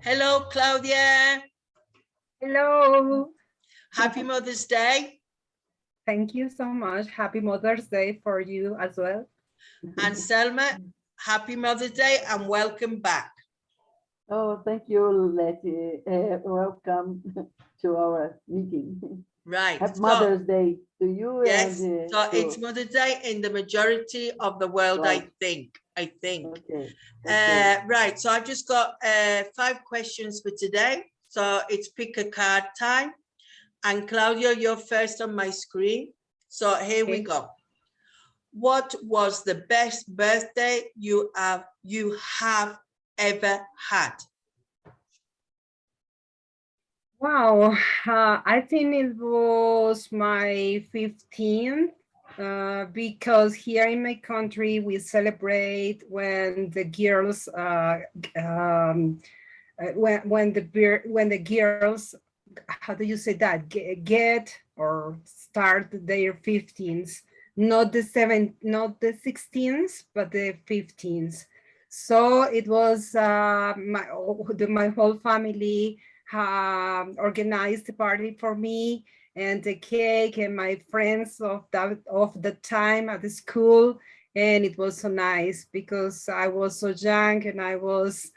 Hello, Claudia. Hello. Happy Mother's Day. Thank you so much. Happy Mother's Day for you as well. And Selma, happy Mother's Day and welcome back. Oh, thank you, Letty. Welcome to our meeting. Right. Happy Mother's Day to you. Yes. And So it's Mother's Day in the majority of the world, right. I think. Okay. Okay. Right. So I've just got 5 questions for today. So it's pick a card time. And Claudia, you're first on my screen. So here we go. What was the best birthday you have ever had? Wow. I think it was my 15th because here in my country we celebrate when the girls when the girls, how do you say that, get or start their 15th, not the 16th, but the 15th. So it was my whole family organized the party for me, and the cake, and my friends of the time at the school, and it was so nice because I was so young and I was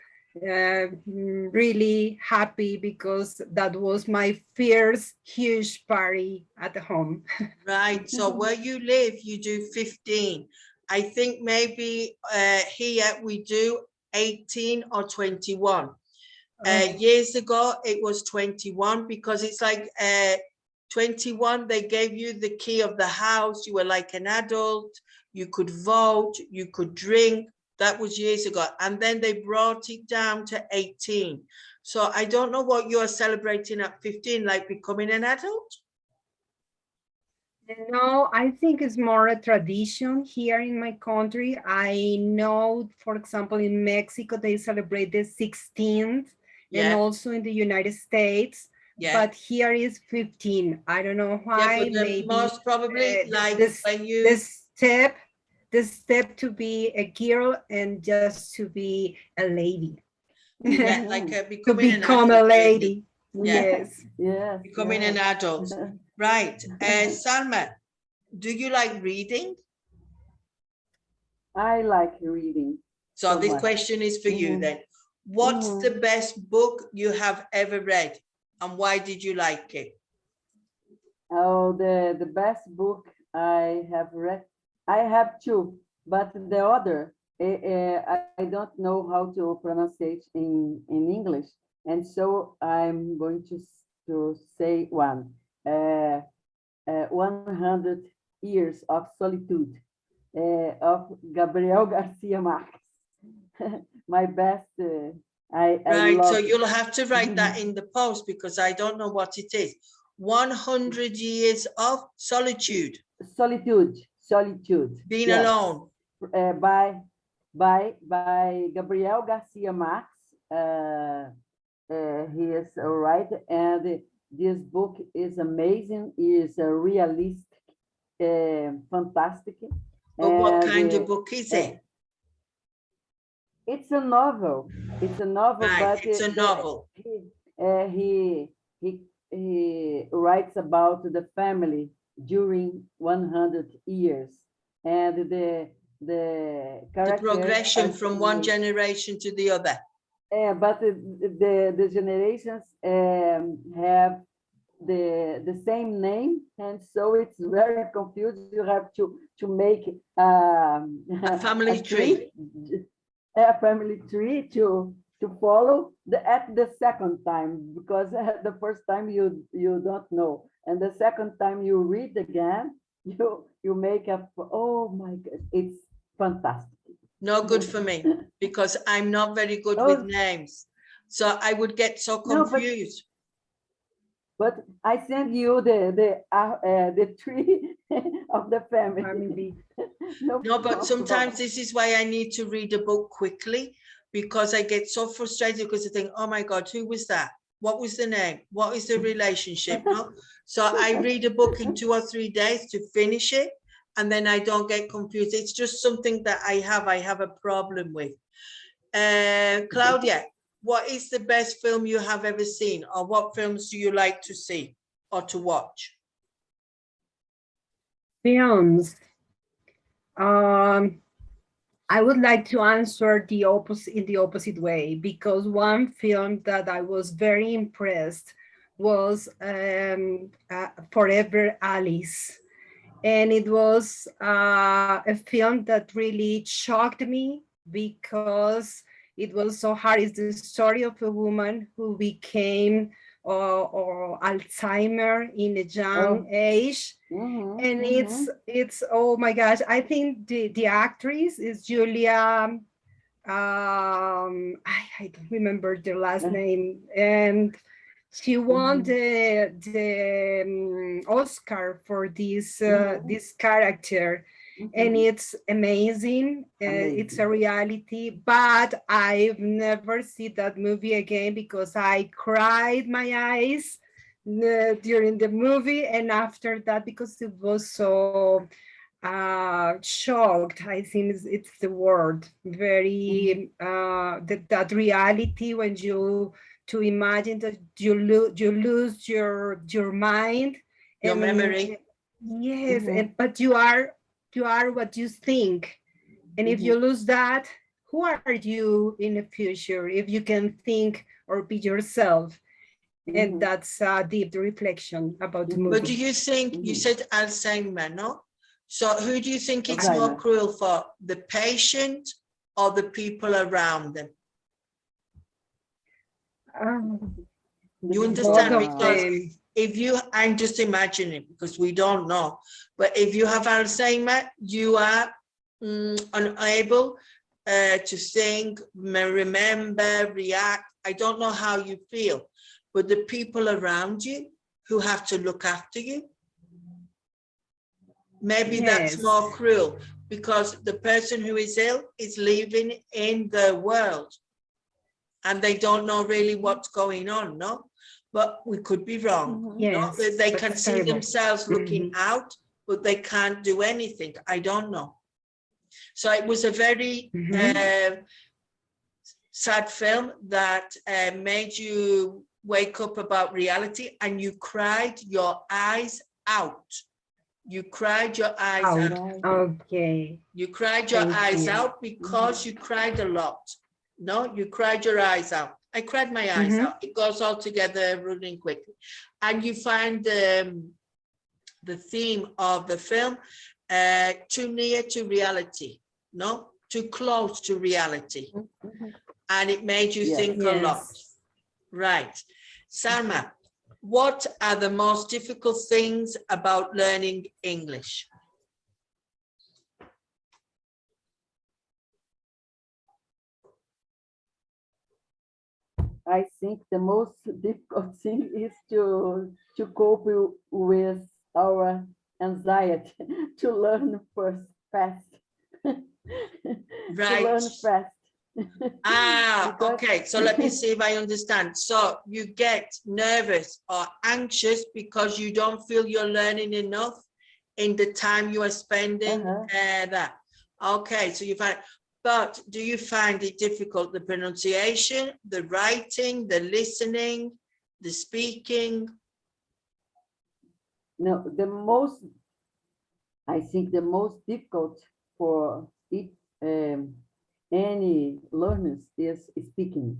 really happy because that was my first huge party at the home. Right. So where you live, you do 15. I think maybe here we do 18 or 21. Years ago, it was 21 because it's like 21, they gave you the key of the house. You were like an adult. You could vote. You could drink. That was years ago. And then they brought it down to 18. So I don't know what you're celebrating at 15, like becoming an adult? No, I think it's more a tradition here in my country. I know, for example, in Mexico, they celebrate the 16th, and also in the United States. But here is 15. I don't know why. Maybe most probably like when you the step to be a girl and just to be a lady. Yeah, like to becoming become a lady. Yes. Yes. Becoming an adult. Right. Salma, do you like reading? I like reading. So this question is for you then. What's the best book you have ever read, and why did you like it? Oh, the best book I have read. I have 2, but the other I don't know how to pronounce it in English, and so I'm going to say one. 100 Years of Solitude of Gabriel Garcia Marquez. My best. I Right, so love you'll have to write that in the post because I don't know what it is. 100 Years of Solitude. Solitude. Being yes. alone. By Gabriel Garcia Marquez. He is a writer, and this book is amazing. Is realistic, fantastic. But what kind of book is it? It's a novel. It's a novel, right, but it's a novel. He writes about the family during 100 years, and the progression from one generation to the other. But the generations have the same name, and so it's very confused. You have to make a family tree. A family tree to follow at the second time, because the first time you don't know, and the second time you read again, you make up. Oh my God, it's fantastic. No good for me because I'm not very good with names, so I would get so confused. But I send you the tree of the family. No, but sometimes this is why I need to read a book quickly, because I get so frustrated because I think, oh my God, who was that? What was the name? What is the relationship? No? So I read a book in 2 or 3 days to finish it, and then I don't get confused. It's just something that I have a problem with. Claudia, what is the best film you have ever seen, or what films do you like to see or to watch? Films. Um, I would like to answer the opposite in the opposite way, because one film that I was very impressed was Forever Alice. And it was a film that really shocked me because it was so hard. It's the story of a woman who became or Alzheimer in a young Oh, age, and mm-hmm. it's oh my gosh, I think the actress is Julia, I don't remember the last name, and she won the Oscar for this character, and it's amazing. It's a Amazing. reality, but I've never seen that movie again because I cried my eyes during the movie, and after that because it was so shocked, I think it's the word, very that reality when you to imagine that you lose your mind, Your and memory? yes, and but you are what you think, and if you lose that, who are you in the future if you can think or be yourself? And that's a deep reflection about the But movie. do you think, you said Alzheimer, no? So who do you think it's more Alzheimer. cruel for, the patient or the people around them? Um, You both understand? of Because them. if you, I'm just imagining because we don't know, but if you have Alzheimer, you are unable to think, remember, react. I don't know how you feel, but the people around you who have to look after you, maybe that's Yes. more cruel because the person who is ill is living in the world and they don't know really what's going on, no? But we could be wrong. Yes, No? They can that's see terrible. themselves looking out, but they can't do anything. I don't know. So it was a very sad film that made you wake up about reality, and you cried your eyes out. You cried your eyes out. Okay. You cried your Thank eyes you. out because you cried a lot. No, you cried your eyes out. I cried my eyes out. It goes all together running quickly. And you find the theme of the film too near to reality, no? Too close to reality. And it made you think a lot. Right. Selma, what are the most difficult things about learning English? I think the most difficult thing is to cope with our anxiety to learn first fast. Right. To learn fast. Okay. So let me see if I understand. So you get nervous or anxious because you don't feel you're learning enough in the time you are spending that. Okay. So you find, but do you find it difficult, the pronunciation, the writing, the listening, the speaking? No, I think the most difficult for it, any learners is speaking,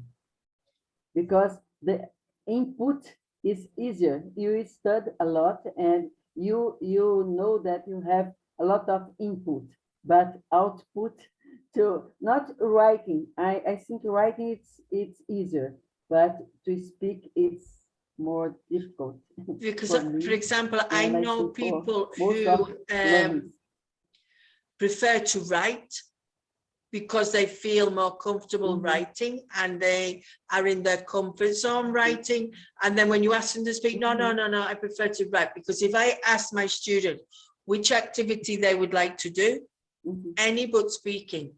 because the input is easier. You study a lot and you know that you have a lot of input, but output to not writing. I think writing it's easier, but to speak it's more difficult. Because, for me, for example, I and I know think for people most who of learners. prefer to write because they feel more comfortable writing and they are in their comfort zone writing. And then when you ask them to speak, no, I prefer to write. Because if I ask my student which activity they would like to do, any but speaking.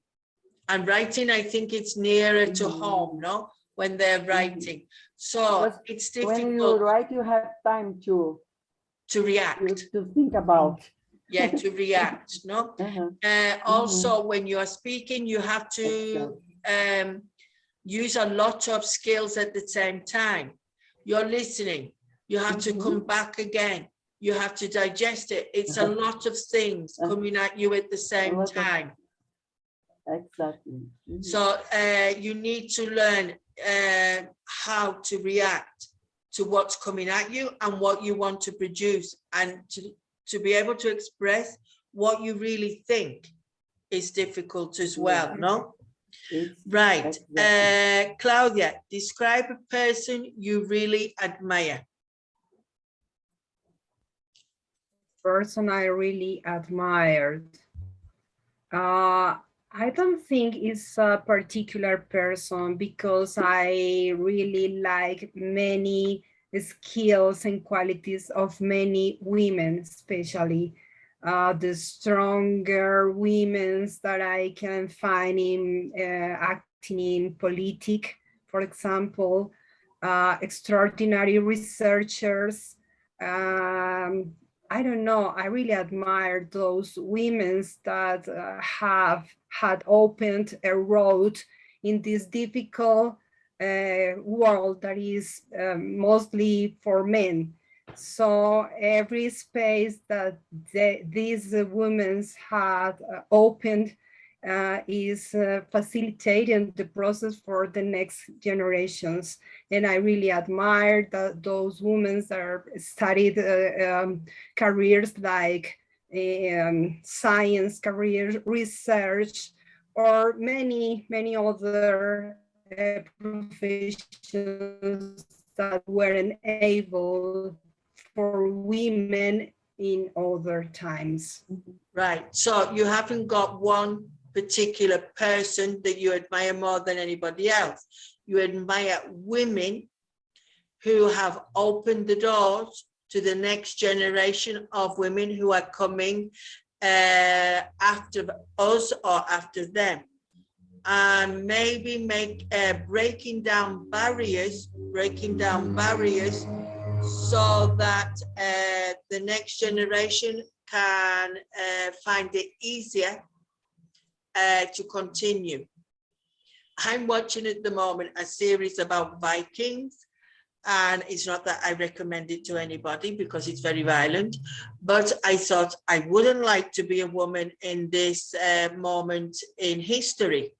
And writing, I think it's nearer to home, no? When they're writing. So Because it's when you difficult write, you have time to react. to think about. Yeah, to react, no? Also, when you are speaking, you have to use a lot of skills at the same time. You're listening, you have to come back again, you have to digest it. It's a lot of things coming at you at the same time. Exactly. So you need to learn how to react to what's coming at you and what you want to produce, and to be able to express what you really think is difficult as well, no? Right. Exactly. Claudia, describe a person you really admire. Person I really admired. I don't think it's a particular person, because I really like many skills and qualities of many women, especially the stronger women that I can find in acting in politics, for example, extraordinary researchers. I don't know, I really admire those women that have had opened a road in this difficult world that is mostly for men. So every space that these women had opened is facilitating the process for the next generations. And I really admire those women that are studied careers like science careers, research, or many other professions that weren't able for women in other times. Right. So you haven't got one particular person that you admire more than anybody else. You admire women who have opened the doors to the next generation of women who are coming after us or after them, and maybe make breaking down barriers so that the next generation can find it easier to continue. I'm watching at the moment a series about Vikings, and it's not that I recommend it to anybody because it's very violent, but I thought I wouldn't like to be a woman in this moment in history,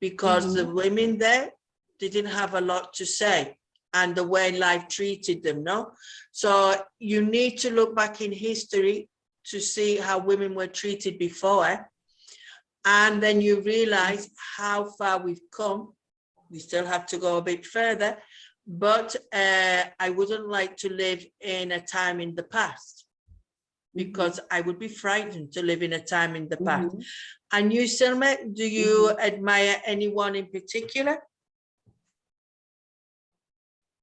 because the women there didn't have a lot to say, and the way life treated them, no? So you need to look back in history to see how women were treated before, and then you realize how far we've come. We still have to go a bit further, but I wouldn't like to live in a time in the past, because I would be frightened to live in a time in the past. And you, Selma, do you admire anyone in particular?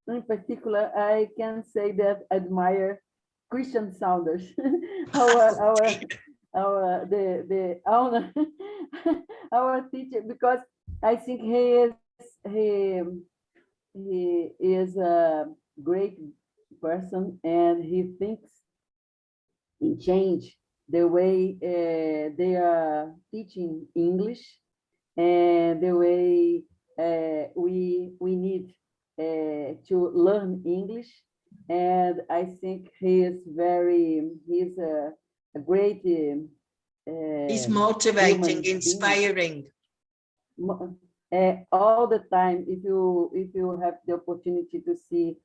In particular, I can say that I admire Christian Saunders, the owner, our teacher, because I think he is a great person, and he thinks in change the way they are teaching English, and the way we need to learn English. And I think he's a great He's motivating, human inspiring. All the time. If you have the opportunity to see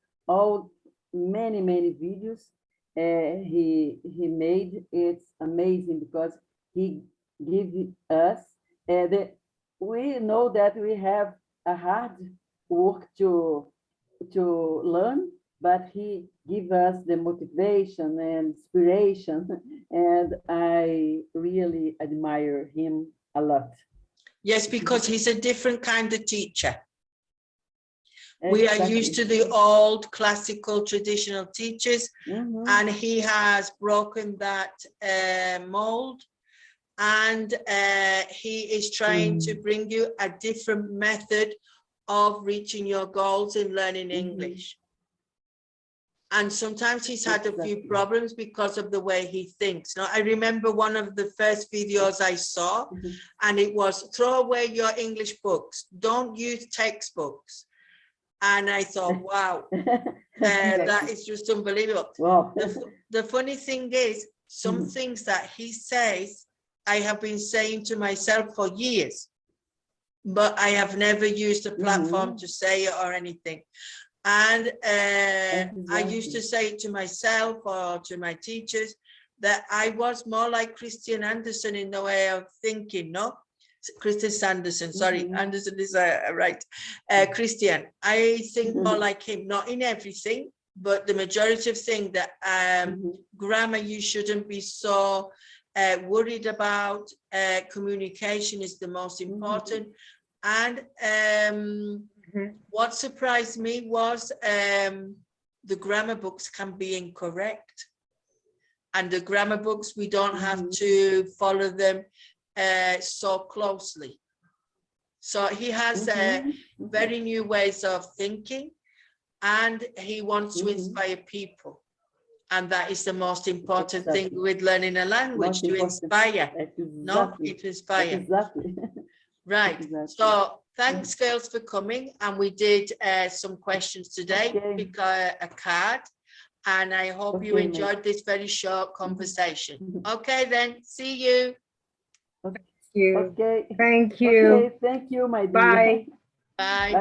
many videos he made, it's amazing, because he gives us we know that we have a hard work to learn, but he gives us the motivation and inspiration, and I really admire him a lot. Yes, because he's a different kind of teacher. Exactly. We are used to the old classical traditional teachers, and he has broken that mold, and he is trying to bring you a different method of reaching your goals in learning English. And sometimes he's had a few Exactly. problems because of the way he thinks. Now, I remember one of the first videos I saw, Mhm. and it was throw away your English books. Don't use textbooks. And I thought, wow, that is just unbelievable. Wow. The funny thing is, some Mhm. things that he says, I have been saying to myself for years, but I have never used a platform Mhm. to say it or anything. And I used Exactly. to say it to myself or to my teachers that I was more like Christian Andersen in the way of thinking, no? Christian Sanderson, sorry, Mhm. Anderson is right. Christian, I think more like him, not in everything, but the majority of things that Mhm. grammar you shouldn't be so worried about. Communication is the most important. And Mhm. what surprised me was the grammar books can be incorrect. And the grammar books, we don't have to follow them so closely. So he has Mhm. very new ways of thinking, and he wants to Mhm. inspire people. And that is the most important thing Exactly. with learning a language, Most to important. inspire, no? Exactly. It inspire. Exactly. Right. Exactly. So thanks, girls, for coming. And we did some questions today. Okay. Pick a card. And I hope you Okay, enjoyed this very short conversation. Mhm. Okay, then. See you. You. Okay. Thank you. Okay. Thank you, my dear. Bye. Bye. Bye.